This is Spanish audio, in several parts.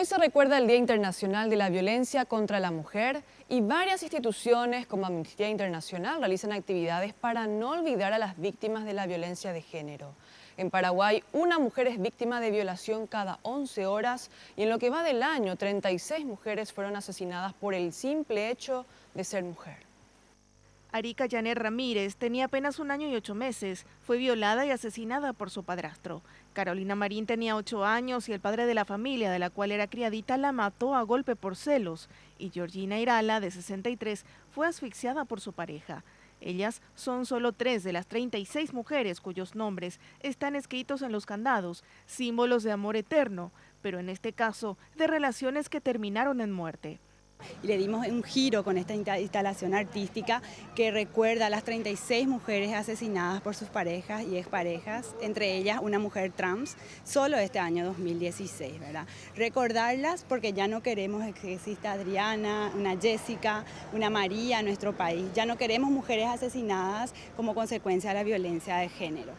Hoy se recuerda el Día Internacional de la Violencia contra la Mujer y varias instituciones como Amnistía Internacional realizan actividades para no olvidar a las víctimas de la violencia de género. En Paraguay, una mujer es víctima de violación cada 11 horas y en lo que va del año, 36 mujeres fueron asesinadas por el simple hecho de ser mujer. Arica Yanet Ramírez tenía apenas 1 año y 8 meses. Fue violada y asesinada por su padrastro. Carolina Marín tenía 8 años y el padre de la familia, de la cual era criadita, la mató a golpe por celos. Y Georgina Irala, de 63, fue asfixiada por su pareja. Ellas son solo 3 de las 36 mujeres cuyos nombres están escritos en los candados, símbolos de amor eterno, pero en este caso de relaciones que terminaron en muerte. Y le dimos un giro con esta instalación artística que recuerda a las 36 mujeres asesinadas por sus parejas y exparejas, entre ellas una mujer trans, solo este año 2016, ¿verdad? Recordarlas porque ya no queremos que exista Adriana, una Jessica, una María en nuestro país. Ya no queremos mujeres asesinadas como consecuencia de la violencia de género.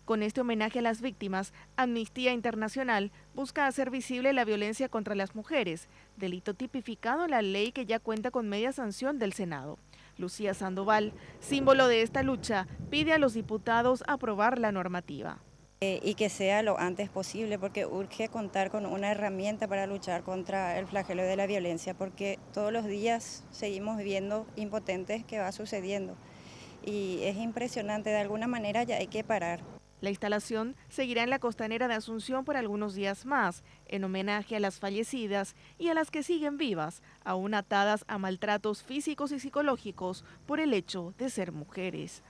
Con este homenaje a las víctimas, Amnistía Internacional busca hacer visible la violencia contra las mujeres, delito tipificado en la ley que ya cuenta con media sanción del Senado. Lucía Sandoval, símbolo de esta lucha, pide a los diputados aprobar la normativa. Y que sea lo antes posible, porque urge contar con una herramienta para luchar contra el flagelo de la violencia, porque todos los días seguimos viendo impotentes que va sucediendo. Y es impresionante, de alguna manera ya hay que parar. La instalación seguirá en la costanera de Asunción por algunos días más, en homenaje a las fallecidas y a las que siguen vivas, aún atadas a maltratos físicos y psicológicos por el hecho de ser mujeres.